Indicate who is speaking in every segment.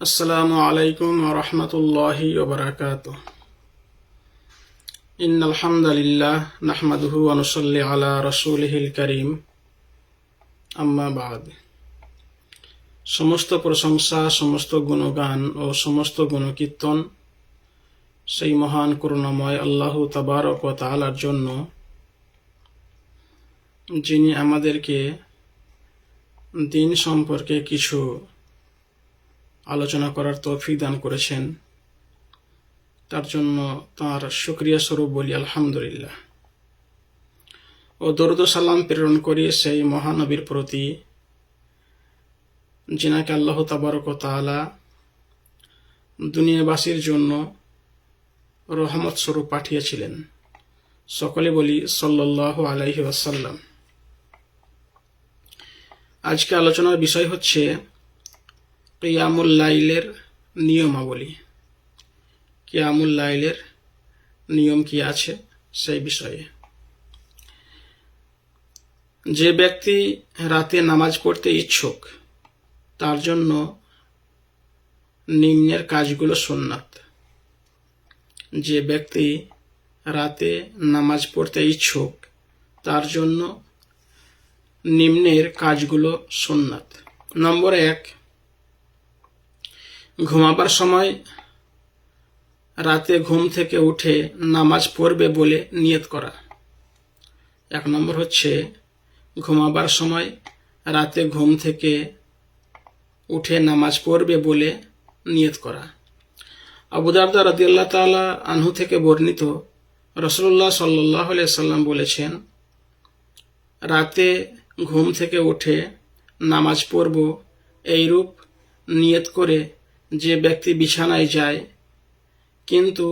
Speaker 1: আসসালামু আলাইকুম ওয়া রাহমাতুল্লাহি ওয়া বারাকাতুহু। ইন্নাল হামদালিল্লাহ নাহমাদুহু ওয়া নুসাল্লি আলা রাসূলিহিল কারীম। আম্মা বা'দ। সমস্ত প্রশংসা, সমস্ত গুণগান ও সমস্ত গুণকীর্তন সেই মহান করুণাময় আল্লাহ তাবারক ওয়া তাআলার জন্য, যিনি আমাদেরকে দিন সম্পর্কে কিছু আলোচনা করার তৌফিক দান করেছেন। তার জন্য তাঁর শুকরিয়া স্বরূপ বলি আলহামদুলিল্লাহ। ও দরুদ ও সালাম প্রেরণ করি সেই মহানবীর প্রতি, যিনাকে আল্লাহ তাবারক ওয়া তাআলা দুনিয়াবাসীর জন্য রহমত স্বরূপ পাঠিয়েছিলেন। সকলে বলি সাল্লাল্লাহু আলাইহি ওয়াসাল্লাম। আজকে আলোচনার বিষয় হচ্ছে কিয়ামুল লাইলের নিয়মাবলী। কিয়ামুল লাইলের নিয়ম কি আছে সেই বিষয়ে। যে ব্যক্তি রাতে নামাজ পড়তে ইচ্ছুক তার জন্য নিম্নের কাজগুলো সুন্নাত। যে ব্যক্তি রাতে নামাজ পড়তে ইচ্ছুক তার জন্য নিম্নের কাজগুলো সুন্নাত। নম্বর 1, ঘুমাবার সময় রাতে ঘুম থেকে উঠে নামাজ পড়বে বলে নিয়ত করা। 1 নম্বর হচ্ছে ঘুমাবার সময় রাতে ঘুম থেকে উঠে নামাজ পড়বে বলে নিয়ত করা। আবু দারদা রাদিয়াল্লাহু তাআলা আনহু থেকে বর্ণিত, রাসূলুল্লাহ সাল্লাল্লাহু আলাইহি সাল্লাম বলেছেন, রাতে ঘুম থেকে উঠে নামাজ পড়ব এইরূপ নিয়ত করে যে ব্যক্তি বিছানায় যায় কিন্তু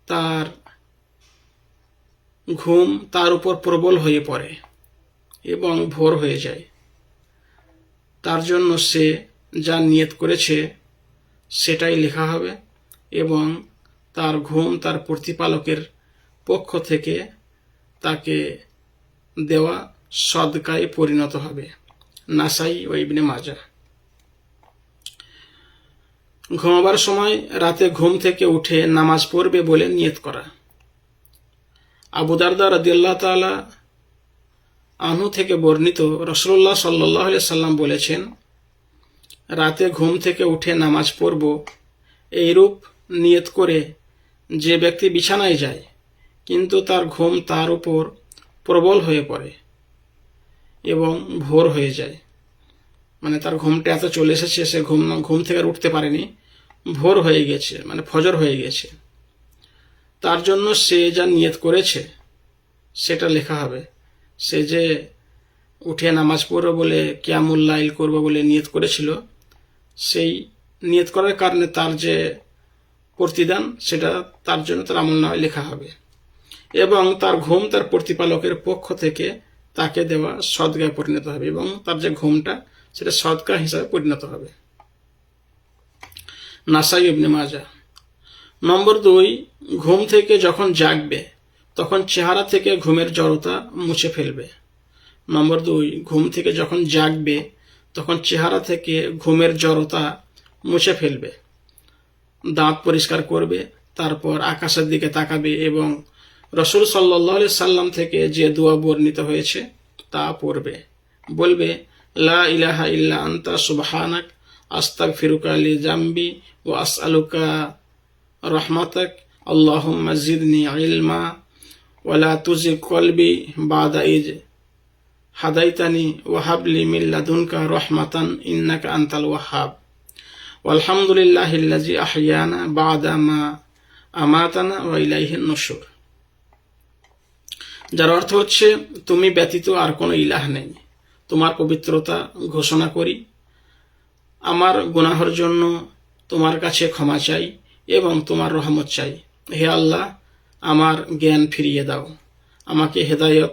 Speaker 1: তার ঘুম তার উপর প্রবল হয়ে পড়ে এবং ভোর হয়ে যায়, তার জন্য সে যা নিয়ত করেছে সেটাই লেখা হবে এবং তার ঘুম তার প্রতিপালকের পক্ষ থেকে তাকে দেওয়া সদকায় পরিণত হবে। নাসাই ও ইবনে মাজাহ। ঘুমাবার সময় রাতে ঘুম থেকে উঠে নামাজ পড়বে বলে নিয়ত করা। আবু দারদা রাদিয়াল্লাহু তাআলা আনহু থেকে বর্ণিত, রাসূলুল্লাহ সাল্লাল্লাহু আলাইহি সাল্লাম বলেছেন, রাতে ঘুম থেকে উঠে নামাজ পড়ব এইরূপ নিয়ত করে যে ব্যক্তি বিছানায় যায় কিন্তু তার ঘুম তার উপর প্রবল হয়ে পড়ে এবং ভোর হয়ে যায়, মানে তার ঘুমটা এত চলে এসেছে সে ঘুম থেকে আর উঠতে পারেনি, ভোর হয়ে গেছে, মানে ফজর হয়ে গেছে, তার জন্য সে যা নিয়ত করেছে সেটা লেখা হবে। সে যে উঠে নামাজ পড়বে বলে কিয়ামুল লাইল করবে বলে নিয়ত করেছিল, সেই নিয়ত করার কারণে তার যে প্রতিদান সেটা তার জন্য তার আমলনামায় লেখা হবে এবং তার ঘুম তার প্রতিপালকের পক্ষ থেকে তাকে দেওয়া সদকায় পরিণত হবে এবং তার যে ঘুমটা সেটা সদকা হিসাবে পরিণত হবে। নাসাই ইবনে মাজাহ। নম্বর 2, ঘুম থেকে যখন জাগবে তখন চেহারা থেকে ঘুমের জড়তা মুছে ফেলবে। নম্বর 2, ঘুম থেকে যখন জাগবে তখন চেহারা থেকে ঘুমের জড়তা মুছে ফেলবে, দাঁত পরিষ্কার করবে, তারপর আকাশের দিকে তাকাবে এবং রাসূল সাল্লাল্লাহু আলাইহি সাল্লাম থেকে যে দোয়া বর্ণিত হয়েছে তা পড়বে। বলবে, লা ইলাহা ইল্লা আনতা সুবহানাক আস্তাগফিরুকা লিযামবি ওয়া আসআলুকা রাহমাতাক আল্লাহুম্মা জিদনি ইলমা ওয়া লা তুজিগ কলবি বাদা ইজ হাদাইতানি ওয়া হাবলি মিন লাদুনকা রাহমাতান ইন্নাকা আনতাল ওয়াহ্হাব আলহামদুলিল্লাহিল্লাযী আহইয়ানা বা'দা মা আমাতানা ওয়া ইলাইহিন নুশুর। যার অর্থ হচ্ছে, তুমি ব্যতীত আর কোনো ইলাহ নেই, তোমার পবিত্রতা ঘোষণা করি, আমার গুনাহের জন্য তোমার কাছে ক্ষমা চাই এবং তোমার রহমত চাই। হে আল্লাহ, আমার জ্ঞান ফিরিয়ে দাও, আমাকে হেদায়েত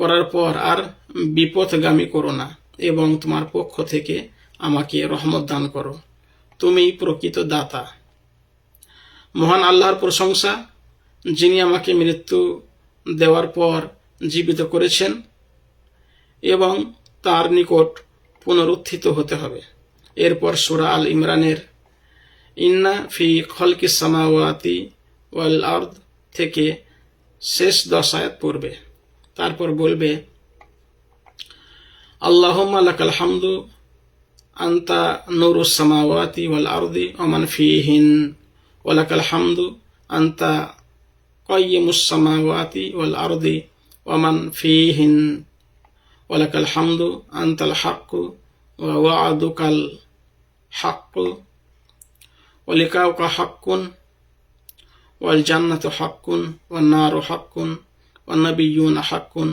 Speaker 1: করার পর আর বিপথগামী করো না এবং তোমার পক্ষ থেকে আমাকে রহমত দান করো, তুমি প্রকৃত দাতা। মহান আল্লাহর প্রশংসা, যিনি আমাকে মৃত্যু দেওয়ার পর জীবিত করেছেন এবং তার নিকট পুনরুত্থিত হতে হবে। এরপর সূরা আল ইমরানের ইন্না ফি খলকিস সামাওয়াতি ওয়াল আরদ থেকে শেষ 10 আয়াত পড়বে। তারপর বলবে আল্লাহুম্মা লাকাল হামদু আনতা নূরুস সামাওয়াতি ওয়াল আরদি ওয়া মান ফীহিন ওয়া লাকাল হামদু আনতা কাইয়্যিমুস সামাওয়াতি ওয়াল আরদি ওয়া মান ফীহিন ওয়া লাকাল হামদু আনতাল হাক্কু ওয়া ওয়া'দুকাল হাক্কু ওয়া লিকাউকা হাক্কুন ওয়াল জান্নাতু হাক্কুন ওয়ান নারু হাক্কুন ওয়ান নাবিয়্যুনা হাক্কুন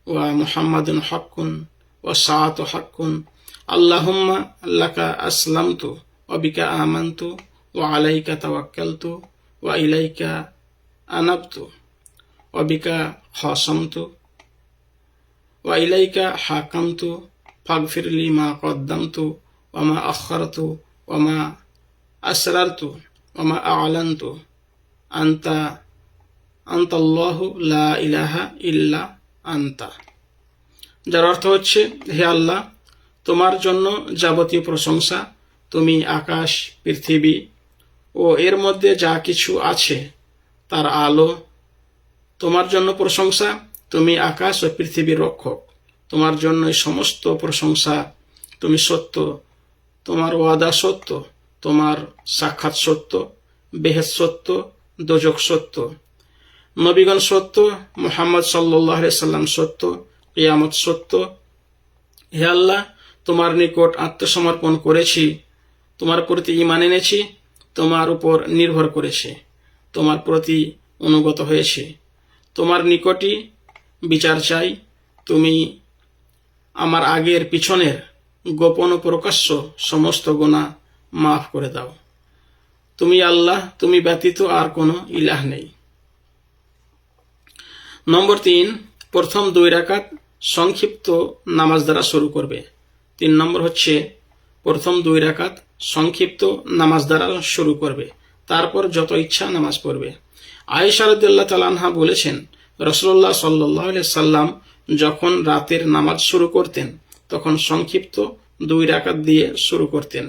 Speaker 1: ওয়া মুহাম্মাদুন হাক্কুন ওয়া সাআতু হাক্কুন আল্লাহুম্মা লাকা আসলামতু ওয়া বিকা আমানতু ওয়া আলাইকা তাওয়াক্কালতু ওয়া ইলাইকা আনাবতু ওয়া বিকা খাসামতু ওয়া ইলাইকা হাকামতু ফাগফিরলি মা কদ্দামতু ওয়া মা আখারতু ওয়া মা আসরারতু ওয়া মা আ'লানতু আনতাল্লাহু লা ইলাহা ইল্লা আনতা। যার অর্থ হচ্ছে, হে আল্লাহ, তোমার জন্য যাবতীয় প্রশংসা। তুমি আকাশ, পৃথিবী ও এর মধ্যে যা কিছু আছে তার আলো। তোমার জন্য প্রশংসা। তুমি আকাশ ও পৃথিবীর রক্ষক। তোমার জন্যই সমস্ত প্রশংসা। তুমি সত্য, তোমার ওয়াদা সত্য, তোমার সাক্ষাৎ সত্য, বেহেশত সত্য, দোজখ সত্য, নবীগণ সত্য, মুহাম্মদ সাল্লাল্লাহু আলাইহি সাল্লাম সত্য, কিয়ামত সত্য। হে আল্লাহ, তোমার নিকট আত্মসমর্পণ করেছি, তোমার প্রতি ঈমান এনেছি, তোমার উপর নির্ভর করেছি, তোমার প্রতি অনুগত হয়েছি, তোমার নিকটই বিচার চাই। তুমি আমার আগের পিছনের গোপন ও প্রকাশ্য সমস্ত গুনাহ মাফ করে দাও। তুমি আল্লাহ, তুমি ব্যতীত আর কোনো ইলাহ নেই। নম্বর 3, প্রথম 2 রাকাত সংক্ষিপ্ত নামাজ দ্বারা শুরু করবে। 3 নম্বর হচ্ছে প্রথম 2 রাকাত সংক্ষিপ্ত নামাজ দ্বারা শুরু করবে, তারপর যত ইচ্ছা নামাজ পড়বে। আয়েশা রাদিয়াল্লাহু তাআলা আনহা বলেছেন, রাসূলুল্লাহ সাল্লাল্লাহু আলাইহি সাল্লাম যখন রাতের নামাজ শুরু করতেন তখন সংক্ষিপ্ত 2 রাকাত দিয়ে শুরু করতেন।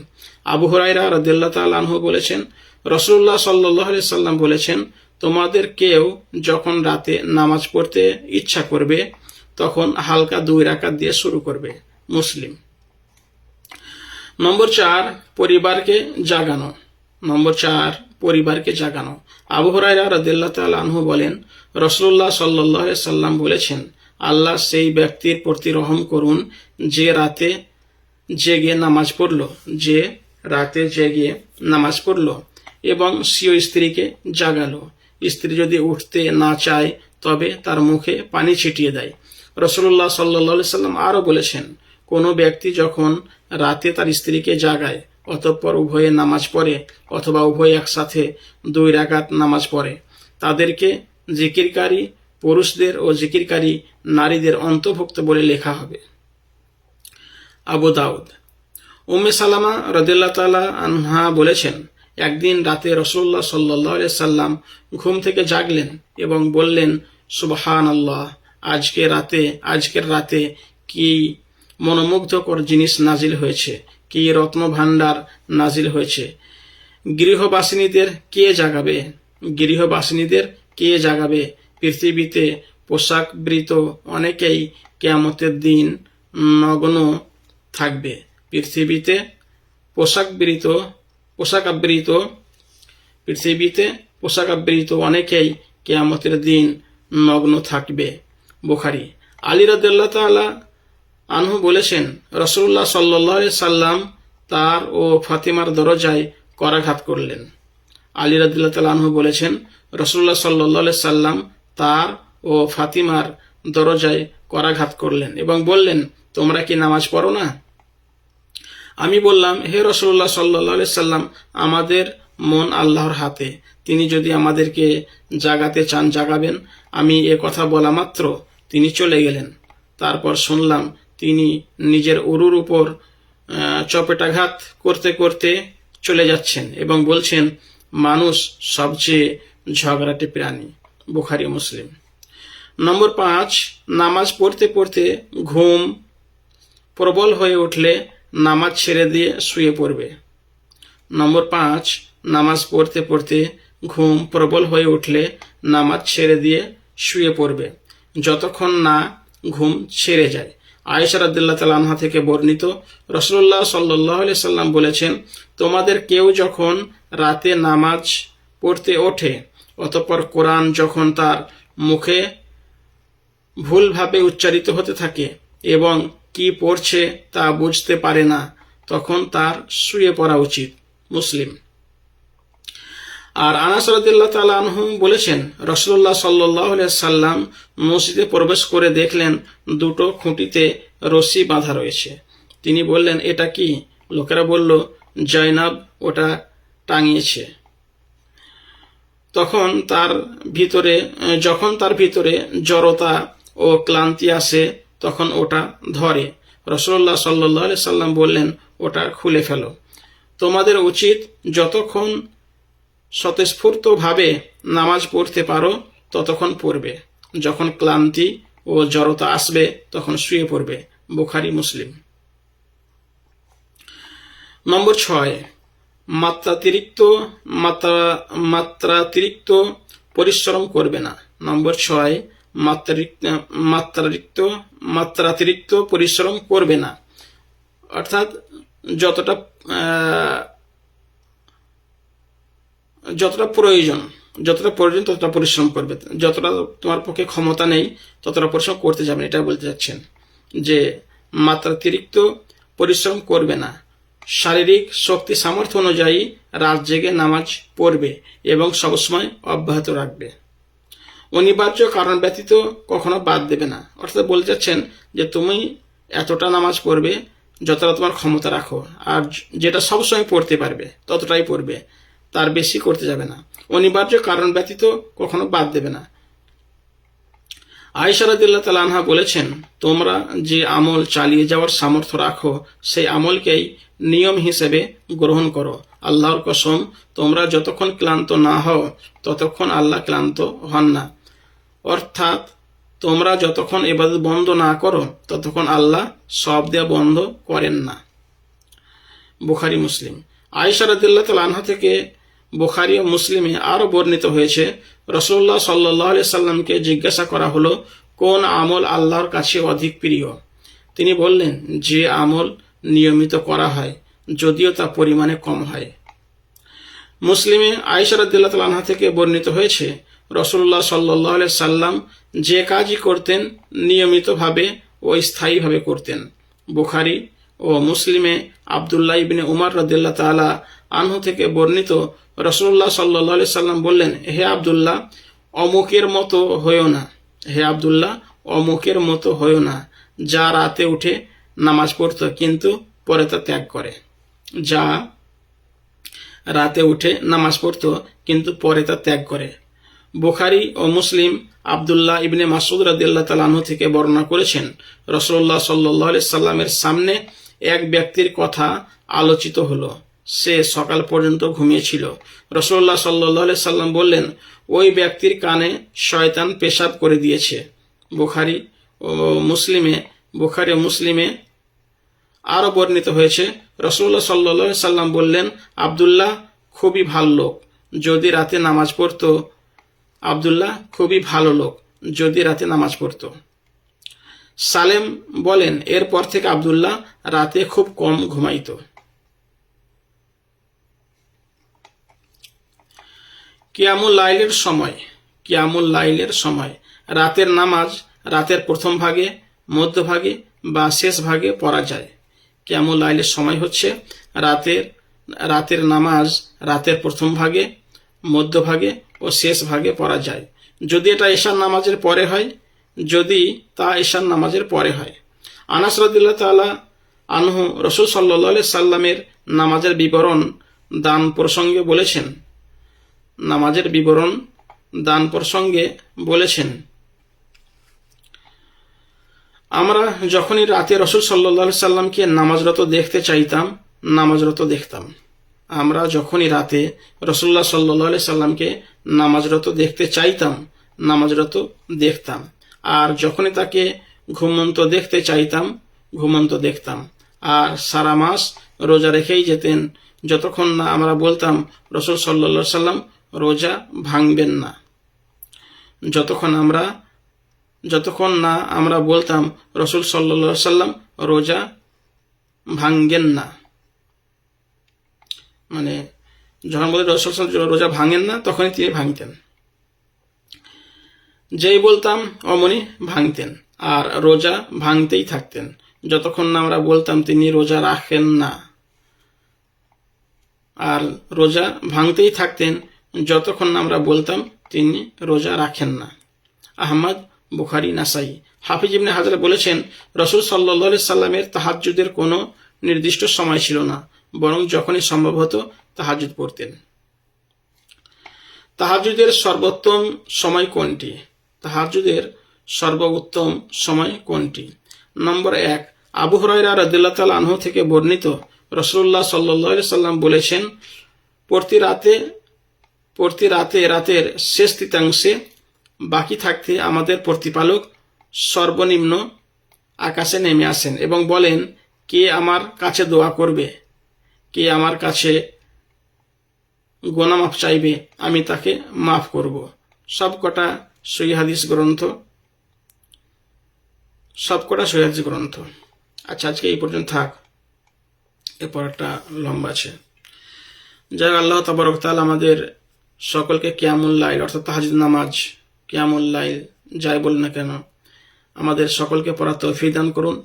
Speaker 1: আবু হুরায়রা রাদিয়াল্লাহু তাআলা আনহু বলেছেন, রাসূলুল্লাহ সাল্লাল্লাহু আলাইহি সাল্লাম বলেছেন, তোমাদের কেউ যখন রাতে নামাজ পড়তে ইচ্ছা করবে তখন হালকা 2 রাকাত দিয়ে শুরু করবে। মুসলিম। নম্বর 4, পরিবারকে জাগানো। নম্বর 4, পরিবারকে জাগানো। আবু হুরায়রা রাদিয়াল্লাহু তাআলা আনহু বলেন, রাসূলুল্লাহ সাল্লাল্লাহু আলাইহি সাল্লাম বলেছেন, আল্লাহ সেই ব্যক্তির প্রতি রহম করুন যে রাতে জেগে নামাজ পড়ল এবং স্বীয় স্ত্রীকে জাগালো। স্ত্রী যদি উঠতে না চায় তবে তার মুখে পানি ছিটিয়ে দেয়। রাসূলুল্লাহ সাল্লাল্লাহু আলাইহি সাল্লাম আরো বলেছেন, কোনো ব্যক্তি যখন রাতে তার স্ত্রীকে জাগায় অতঃপর উভয়ে নামাজ পড়ে অথবা উভয়ে একসাথে 2 রাকাত নামাজ পড়ে, তাদেরকে জিকিরকারী পুরুষদের ও জিকিরকারী নারীদের অন্তর্ভুক্ত বলে লেখা হবে। আবু দাউদ। উম্মে সালামা রাদিয়াল্লাহু তাআলা আনহা বলেছেন, একদিন রাতে রাসূলুল্লাহ সাল্লাল্লাহু আলাইহি সাল্লাম ঘুম থেকে জাগলেন এবং বললেন, সুবহানাল্লাহ, আজকের রাতে কি মনোমুগ্ধকর জিনিস নাজিল হয়েছে, কি রত্ন ভাণ্ডার নাজিল হয়েছে। গৃহবাসিনীদের কে জাগাবে? পৃথিবীতে পোশাকবৃত অনেকেই কিয়ামতের দিন নগ্ন থাকবে। পৃথিবীতে পোশাকাবৃত অনেকেই কিয়ামতের দিন নগ্ন থাকবে। বুখারী। আলী রাদিয়াল্লাহু তাআলা আনহু বলেছেন, রাসূলুল্লাহ সাল্লাল্লাহু আলাইহি সাল্লাম তার ও ফাতিমার দরজায় করাঘাত করলেন। আলী রাদিয়াল্লাহু তাআলা আনহু বলেছেন, রাসূলুল্লাহ সাল্লাল্লাহু আলাইহি সাল্লাম তার ও ফাতিমার দরজায় করাঘাত করলেন এবং বললেন, তোমরা কি নামাজ পড়ো না? আমি বললাম, হে রাসূলুল্লাহ সাল্লাল্লাহু আলাইহি সাল্লাম, আমাদের মন আল্লাহর হাতে, তিনি যদি আমাদেরকে জাগাতে চান জাগাবেন। আমি এ কথা বলা মাত্র তিনি চলে গেলেন। তারপর শুনলাম তিনি নিজের উরুর উপর চপেটাঘাত করতে করতে চলে যাচ্ছেন এবং বলছেন, মানুষ সবচেয়ে ঝগড়াটে প্রাণী। বুখারী, মুসলিম। নম্বর 5, নামাজ পড়তে পড়তে ঘুম প্রবল হয়ে উঠলে নামাজ ছেড়ে দিয়ে শুয়ে পড়বে। নম্বর 5, নামাজ পড়তে পড়তে ঘুম প্রবল হয়ে উঠলে নামাজ ছেড়ে দিয়ে শুয়ে পড়বে যতক্ষণ না ঘুম ছেড়ে যায়। আয়েশা রাদিয়াল্লাহু তাআলা আনহা থেকে বর্ণিত, রাসূলুল্লাহ সাল্লাল্লাহু আলাইহি সাল্লাম বলেছেন, তোমাদের কেউ যখন রাতে নামাজ পড়তে ওঠে অতঃপর কোরআন যখন তার মুখে ভুলভাবে উচ্চারিত হতে থাকে এবং কি পড়ছে তা বুঝতে পারে না, তখন তার শুয়ে পড়া উচিত। মুসলিম। আর আনাস রাদিয়াল্লাহু তাআলা আনহু বলেছেন, রাসূলুল্লাহ সাল্লাল্লাহু আলাইহি সাল্লাম মসজিদে প্রবেশ করে দেখলেন দুটো খুঁটিতে রশি বাঁধা রয়েছে। তিনি বললেন, এটা কি? লোকেরা বলল, জয়নাব ওটা টাঙিয়েছে। যখন তার ভিতরে জড়তা ও ক্লান্তি আসে তখন ওটা ধরে। রাসূলুল্লাহ সাল্লাল্লাহু আলাইহি সাল্লাম বললেন, ওটা খুলে ফেলো। তোমাদের উচিত যতক্ষণ স্বতঃস্ফূর্তভাবে নামাজ পড়তে পারো ততক্ষণ পড়বে, যখন ক্লান্তি ও জড়তা আসবে তখন শুয়ে পড়বে। বুখারী, মুসলিম। নম্বর 6, মাত্রাতিরিক্ত পরিশ্রম করবে না। নম্বর 6, মাত্রাতিরিক্ত পরিশ্রম করবে না, অর্থাৎ যতটা প্রয়োজন ততটা পরিশ্রম করবে, যতটা তোমার পক্ষে ক্ষমতা নেই ততটা পরিশ্রম করতে যাবে না। এটা বলতে চাচ্ছেন যে মাত্রাতিরিক্ত পরিশ্রম করবে না। শারীরিক শক্তি সামর্থ্য অনুযায়ী রাত জেগে নামাজ পড়বে এবং সবসময় অব্যাহত রাখবে। অনিবার্য কারণ ব্যতীত কখনো বাদ দেবে না। অর্থাৎ বলতে চাচ্ছেন যে তুমি এতটা নামাজ পড়বে যতটা তোমার ক্ষমতা রাখো, আর যেটা সবসময় পড়তে পারবে ততটাই পড়বে, তার বেশি করতে যাবে না। অনিবার্য কারণ ব্যতীত কখনো বাদ দেবে না। আয়েশা রাদিয়াল্লাহু তাআলা আনহা বলেছেন, তোমরা যে আমল চালিয়ে যাওয়ার সামর্থ্য রাখো সেই আমলকেই নিয়ম হিসেবে গ্রহণ করো। আল্লাহর কসম, তোমরা যতক্ষণ ক্লান্ত না হও ততক্ষণ আল্লাহ ক্লান্ত হন না। অর্থাৎ তোমরা যতক্ষণ ইবাদত বন্ধ না করো ততক্ষণ আল্লাহ সব দেয়া বন্ধ করেন না। বুখারী, মুসলিম। আয়েশা রাদিয়াল্লাহু তাআলা আনহা থেকে বুখারী ও মুসলিমে আরো বর্ণিত হয়েছে, রাসূলুল্লাহ সাল্লাল্লাহু আলাইহি সাল্লামকে জিজ্ঞাসা করা হলো, কোন আমল আল্লাহর কাছে অধিক প্রিয়? তিনি বললেন, যে আমল নিয়মিত করা হয় যদিও তা পরিমাণে কম হয়। মুসলিমে আয়েশা রাদিয়াল্লাহু তাআলা আনহা থেকে বর্ণিত হয়েছে, রাসূলুল্লাহ সাল্লাল্লাহু আলাইহি সাল্লাম যে কাজই করতেন নিয়মিতভাবে ও স্থায়ীভাবে করতেন। বুখারী ও মুসলিমে আব্দুল্লাহ ইবনে উমর রাদিয়াল্লাহু তাআলা আনহু থেকে বর্ণিত, রাসূলুল্লাহ সাল্লাল্লাহু আলাইহি সাল্লাম বললেন, হে আব্দুল্লাহ, অমুকের মতো হয়ো না, যা রাতে উঠে নামাজ পড়তো কিন্তু পরে তা ত্যাগ করে। বুখারী ও মুসলিম আব্দুল্লাহ ইবনে মাসউদ রাদিয়াল্লাহু তাআলা আনহু থেকে বর্ণনা করেছেন, রাসূলুল্লাহ সাল্লাল্লাহু আলাইহি সাল্লামের সামনে এক ব্যক্তির কথা আলোচিত হলো। সে সকাল পর্যন্ত ঘুমিয়েছিল। রাসূলুল্লাহ সাল্লাল্লাহু আলাইহি সাল্লাম বললেন, ওই ব্যক্তির কানে শয়তান পেশাব করে দিয়েছে। বুখারী ও মুসলিমে আরো বর্ণিত হয়েছে, রাসূলুল্লাহ সাল্লাল্লাহু আলাইহি সাল্লাম বললেন, আব্দুল্লাহ খুবই ভালো লোক যদি রাতে নামাজ পড়তো। সালেম বলেন, এরপর থেকে আব্দুল্লাহ রাতে খুব কম ঘুমাইত। কিয়ামুল লাইলের সময় রাতের নামাজ রাতের প্রথম ভাগে, মধ্যভাগে বা শেষ ভাগে পড়া যায়। কিয়ামুল লাইলের সময় হচ্ছে রাতের নামাজ রাতের প্রথম ভাগে, মধ্যভাগে ও শেষ ভাগে পড়া যায়, যদি তা ঈশার নামাজের পরে হয়। আনাস রাদিয়াল্লাহু তাআলা আনহু রাসূল সাল্লাল্লাহু আলাইহি সাল্লামের নামাজের বিবরণ দান প্রসঙ্গে বলেছেন, আমরা যখনই রাতে রাসূল সাল্লাল্লাহু আলাইহি সাল্লামকে নামাজরত দেখতাম। আমরা যখনই রাতে রাসূলুল্লাহ সাল্লাল্লাহু আলাইহি সাল্লামকে নামাজরত দেখতে চাইতাম, নামাজরত দেখতাম, আর যখনই তাকে ঘুমন্ত দেখতে চাইতাম, ঘুমন্ত দেখতাম। আর সারা মাস রোজা রেখেই যেতেন যতক্ষণ না আমরা বলতাম রাসূল সাল্লাল্লাহু আলাইহি সাল্লাম রোজা ভাঙবেন না। যতক্ষণ না আমরা বলতাম রাসূল সাল্লাল্লাহু আলাইহি সাল্লাম রোজা ভাঙেন না, মানে যখন বলে রাসূল সাল্লাল্লাহু আলাইহি সাল্লাম রোজা ভাঙেন না তখনই তিনি ভাঙতেন। যেই বলতাম অমনি ভাঙতেন আর রোজা ভাঙতেই থাকতেন যতক্ষণ না আমরা বলতাম তিনি রোজা রাখেন না, আর রোজা ভাঙতেই থাকতেন যতক্ষণ না আমরা বলতাম তিনি রোজা রাখেন না। আহমদ, বুখারী, নাসাই। হাফিজ ইবনে হাজার বলেছেন রাসূল সাল্লাল্লাহু আলাইহি সাল্লামের তাহাজ্জুদের কোনো নির্দিষ্ট সময় ছিল না, বরং যখনই সম্ভব হতো তাহাজ্জুদ পড়তেন। তাহাজ্জুদের সর্বোত্তম সময় কোনটি? তাহাজ্জুদের সর্বোত্তম সময় কোনটি? নম্বর 1, আবু হুরায়রা রাদিয়াল্লাহু তাআলা আনহু থেকে বর্ণিত রাসূলুল্লাহ সাল্লাল্লাহু আলাইহি সাল্লাম বলেছেন, প্রতি রাতে রাতের শেষ তৃতীয়াংশে বাকি থাকতে আমাদের প্রতিপালক সর্বনিম্ন আকাশে নেমে আসেন এবং বলেন, কে আমার কাছে দোয়া করবে, কে আমার কাছে গুনাহ মাফ চাইবে, আমি তাকে মাফ করব। সবকটা সহিহ হাদিস গ্রন্থ। আচ্ছা, আজকে এই পর্যন্ত থাক, এরপর একটা লম্বা আছে। যাই হোক, আল্লাহ তাবারক ওয়া তাআলা আমাদের সকলকে কিয়ামুল লাইল অর্থাৎ তাহাজ্জুদ নামাজ, কিয়ামুল লাইল যাই বল না কেন, আমাদের সকলকে পড়ার তৌফিক দান করুন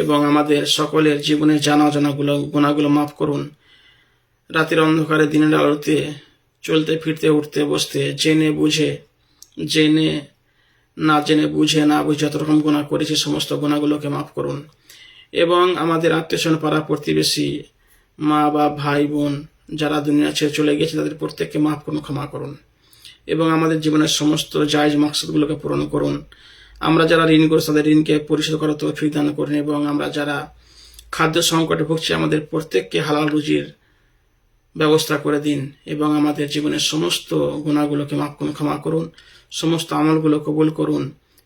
Speaker 1: এবং আমাদের সকলের জীবনের জানা অজানা গুনাহগুলো মাফ করুন। রাতের অন্ধকারে দিনের আলোতে চলতে ফিরতে উঠতে বসতে জেনে বুঝে না বুঝে যত রকম গুনাহ করেছি সমস্ত গুনাহগুলোকে মাফ করুন এবং আমাদের আত্মীয়স্বজন, পাড়া প্রতিবেশী, মা বাপ, ভাই বোন যারা দুনিয়া ছেড়ে চলে গেছে তাদের প্রত্যেককে মাফ করুন, ক্ষমা করুন এবং আমাদের জীবনের সমস্ত জায়েজ মাকসাদগুলোকে পূরণ করুন। আমরা যারা ঋণ করেছি তাদের ঋণকে পরিশোধ করার তৌফিক দান করুন এবং আমরা যারা খাদ্য সংকটে ভুগছি আমাদের প্রত্যেককে হালাল রুজির ব্যবস্থা করে দিন এবং আমাদের জীবনের সমস্ত গুনাহগুলোকে মাফ করুন, ক্ষমা করুন, সমস্ত আমলগুলো কবুল করুন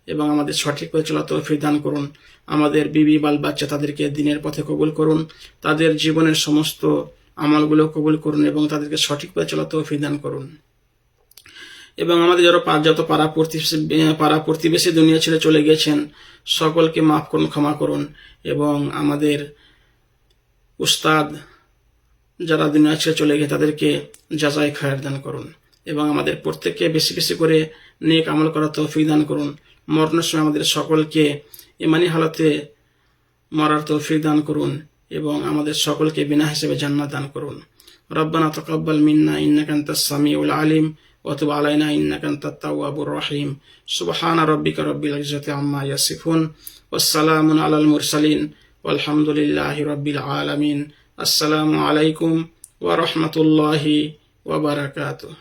Speaker 1: এবং আমাদের সঠিক পথে চলার তৌফিক দান করুন। আমাদের বিবি বাল বাচ্চা তাদেরকে দ্বীনের পথে কবুল করুন, তাদের জীবনের সমস্ত আমলগুলো কবুল করুন এবং তাদেরকে সঠিক পথে চলার তৌফিক দান করুন এবং আমাদের যত পাড়া প্রতিবেশী দুনিয়া ছেড়ে চলে গেছেন সকলকে মাফ করুন, ক্ষমা করুন এবং আমাদের উস্তাদ যারা দুনিয়া ছেড়ে চলে গেছে তাদেরকে জাযায়ে খায়ের দান করুন এবং আমাদের প্রত্যেককে বেশি বেশি করে নেক আমল করার তৌফিক দান করুন। মরণের সময় আমাদের সকলকে ঈমানি হালতে মরার তৌফিক দান করুন এবং আমাদের সকলকে বিনা হিসেবে জান্নাত দান করুন। রব্বানা তাকাব্বাল মিন্না ইন্নাকা আনতাস সামিউল আলিম ওয়া তুব আলাইনা ইন্নাকা আনতাত তাওয়াবুর রহিম। সুবহানা রাব্বিকা রাব্বিল ইজ্জাতি আম্মা ইয়াসিফুন ওয়াস সালামুন আলাল মুরসালিন ওয়ালহামদুলিল্লাহি রাব্বিল আলামিন। আসসালামু আলাইকুম ওয়া রাহমাতুল্লাহি ওয়া বারাকাতুহু।